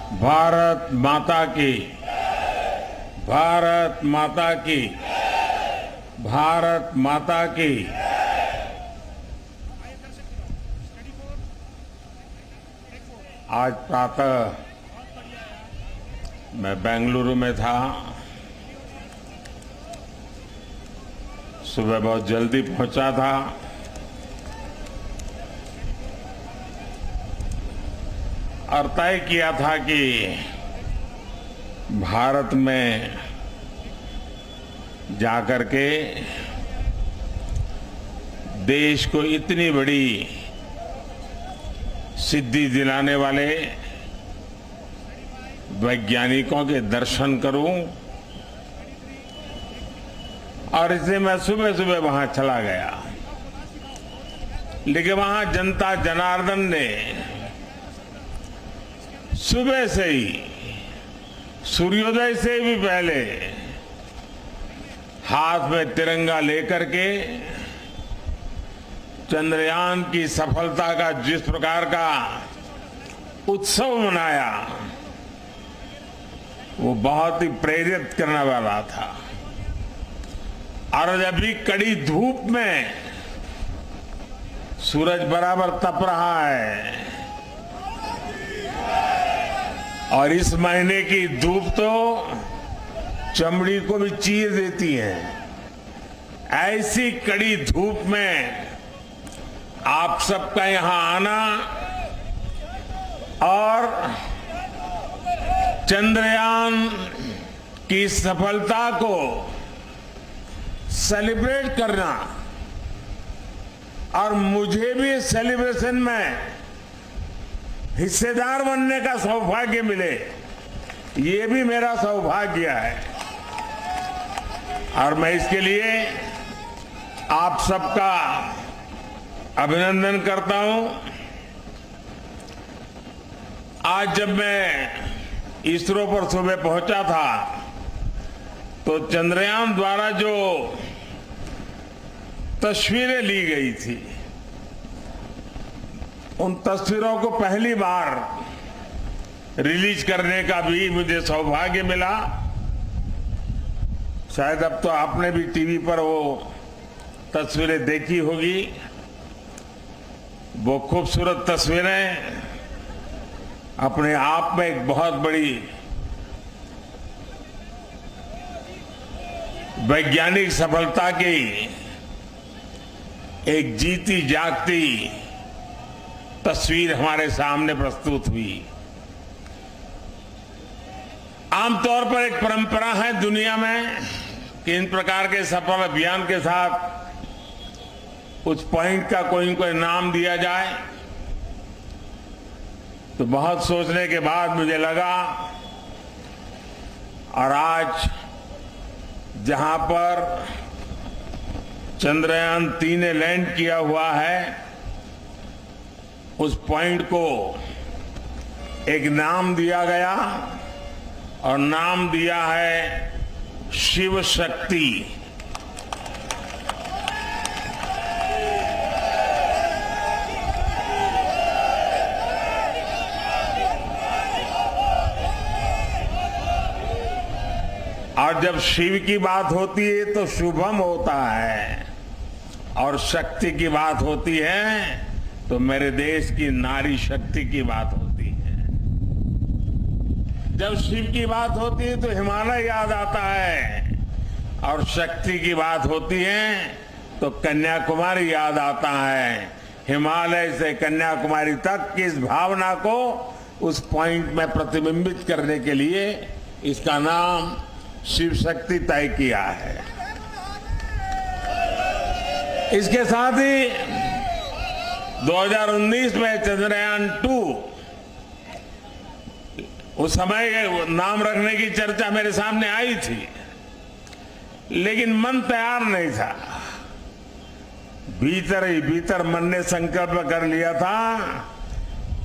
भारत माता की, भारत माता की, भारत माता की। आज प्रातः मैं बेंगलुरु में था। सुबह बहुत जल्दी पहुंचा था। और तय किया था कि भारत में जाकर के देश को इतनी बड़ी सिद्धि दिलाने वाले वैज्ञानिकों के दर्शन करूं। और इसलिए मैं सुबह सुबह वहां चला गया। लेकिन वहां जनता जनार्दन ने सुबह से ही, सूर्योदय से भी पहले हाथ में तिरंगा लेकर के चंद्रयान की सफलता का जिस प्रकार का उत्सव मनाया, वो बहुत ही प्रेरित करने वाला था। और अभी कड़ी धूप में सूरज बराबर तप रहा है। और इस महीने की धूप तो चमड़ी को भी चीर देती है। ऐसी कड़ी धूप में आप सबका यहां आना और चंद्रयान की सफलता को सेलिब्रेट करना और मुझे भी इस सेलिब्रेशन में हिस्सेदार बनने का सौभाग्य मिले, ये भी मेरा सौभाग्य है। और मैं इसके लिए आप सबका अभिनंदन करता हूं। आज जब मैं इसरो पर सुबह पहुंचा था तो चंद्रयान द्वारा जो तस्वीरें ली गई थी, उन तस्वीरों को पहली बार रिलीज करने का भी मुझे सौभाग्य मिला। शायद अब तो आपने भी टीवी पर वो तस्वीरें देखी होगी। वो खूबसूरत तस्वीरें अपने आप में एक बहुत बड़ी वैज्ञानिक सफलता की एक जीती जागती तस्वीर हमारे सामने प्रस्तुत हुई। आमतौर पर एक परंपरा है दुनिया में कि इन प्रकार के सफल अभियान के साथ उस पॉइंट का कोई न कोई नाम दिया जाए। तो बहुत सोचने के बाद मुझे लगा, और आज जहां पर चंद्रयान 3 ने लैंड किया हुआ है, उस पॉइंट को एक नाम दिया गया और नाम दिया है शिव शक्ति। और जब शिव की बात होती है तो शुभम होता है, और शक्ति की बात होती है तो मेरे देश की नारी शक्ति की बात होती है। जब शिव की बात होती है तो हिमालय याद आता है, और शक्ति की बात होती है तो कन्याकुमारी याद आता है। हिमालय से कन्याकुमारी तक की इस भावना को उस पॉइंट में प्रतिबिंबित करने के लिए इसका नाम शिव शक्ति तय किया है। इसके साथ ही 2019 में चंद्रयान 2, उस समय नाम रखने की चर्चा मेरे सामने आई थी, लेकिन मन तैयार नहीं था। भीतर ही भीतर मन ने संकल्प कर लिया था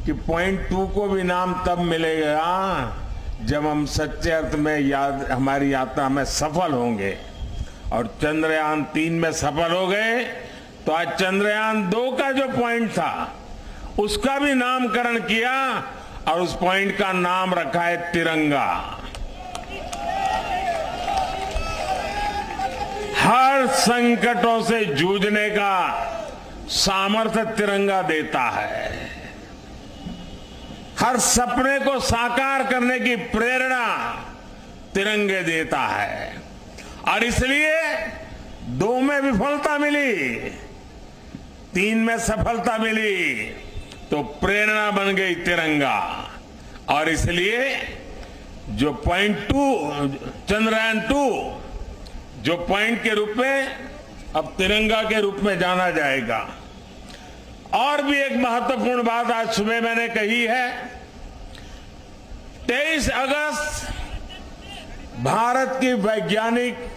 कि पॉइंट 2 को भी नाम तब मिलेगा जब हम सच्चे अर्थ में हमारी यात्रा में सफल होंगे। और चंद्रयान 3 में सफल हो गए तो आज चंद्रयान 2 का जो पॉइंट था उसका भी नामकरण किया और उस पॉइंट का नाम रखा है तिरंगा। हर संकटों से जूझने का सामर्थ्य तिरंगा देता है। हर सपने को साकार करने की प्रेरणा तिरंगे देता है। और इसलिए 2 में विफलता मिली, 3 में सफलता मिली, तो प्रेरणा बन गई तिरंगा। और इसलिए जो पॉइंट 2 चंद्रयान 2 जो पॉइंट के रूप में अब तिरंगा के रूप में जाना जाएगा। और भी एक महत्वपूर्ण बात आज सुबह मैंने कही है, 23 अगस्त भारत की वैज्ञानिक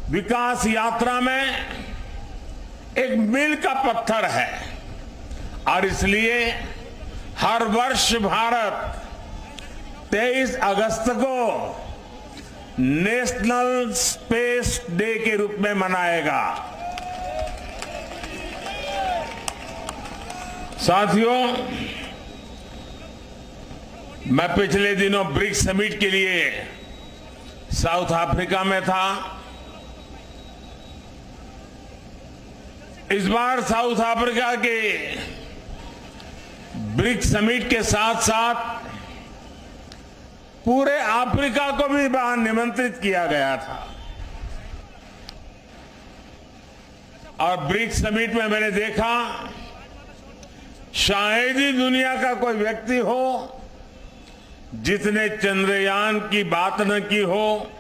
विकास यात्रा में एक मील का पत्थर है। और इसलिए हर वर्ष भारत 23 अगस्त को नेशनल स्पेस डे के रूप में मनाएगा। साथियों, मैं पिछले दिनों ब्रिक्स समिट के लिए साउथ अफ्रीका में था। इस बार साउथ अफ्रीका के ब्रिक्स समिट के साथ साथ पूरे अफ्रीका को भी वहां निमंत्रित किया गया था। और ब्रिक्स समिट में मैंने देखा, शायद ही दुनिया का कोई व्यक्ति हो जिसने चंद्रयान की बात न की हो,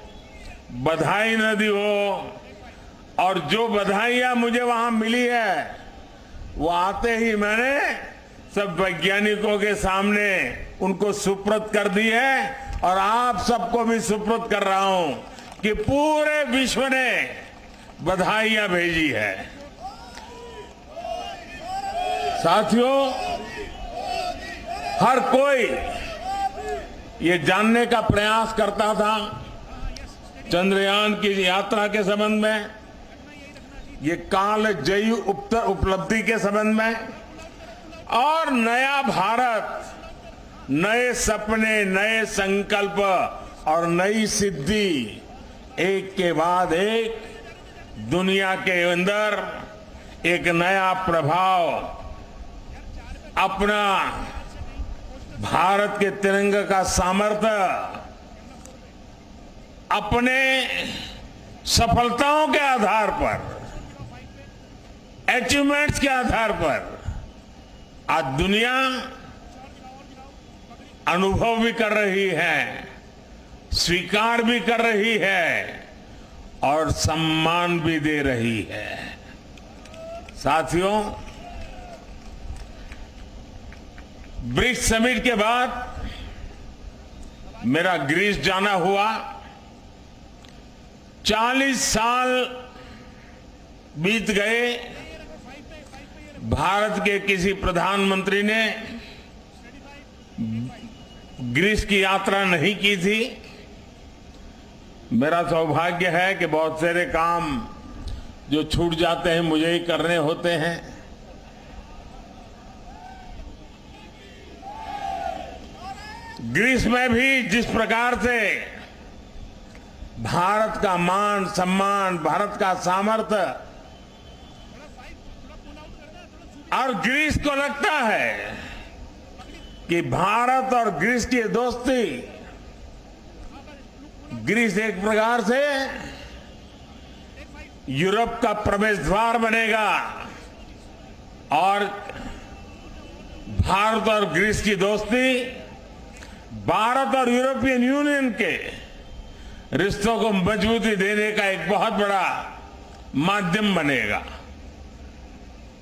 बधाई न दी हो। और जो बधाइयां मुझे वहां मिली है, वो आते ही मैंने सब वैज्ञानिकों के सामने उनको सुपुर्द कर दी है। और आप सबको भी सुपुर्द कर रहा हूं कि पूरे विश्व ने बधाइयां भेजी है। साथियों, हर कोई ये जानने का प्रयास करता था चंद्रयान की यात्रा के संबंध में, ये कालजयी उपलब्धि के संबंध में, और नया भारत, नए सपने, नए संकल्प और नई सिद्धि एक के बाद एक दुनिया के अंदर एक नया प्रभाव अपना भारत के तिरंगे का सामर्थ्य अपने सफलताओं के आधार पर, अचीवमेंट्स के आधार पर आज दुनिया अनुभव भी कर रही है, स्वीकार भी कर रही है और सम्मान भी दे रही है। साथियों, ब्रिक्स समिट के बाद मेरा ग्रीस जाना हुआ। 40 साल बीत गए, भारत के किसी प्रधानमंत्री ने ग्रीस की यात्रा नहीं की थी। मेरा सौभाग्य है कि बहुत सारे काम जो छूट जाते हैं मुझे ही करने होते हैं। ग्रीस में भी जिस प्रकार से भारत का मान सम्मान, भारत का सामर्थ्य, और ग्रीस को लगता है कि भारत और ग्रीस की दोस्ती, ग्रीस एक प्रकार से यूरोप का प्रवेश द्वार बनेगा और भारत और ग्रीस की दोस्ती भारत और यूरोपियन यूनियन के रिश्तों को मजबूती देने का एक बहुत बड़ा माध्यम बनेगा।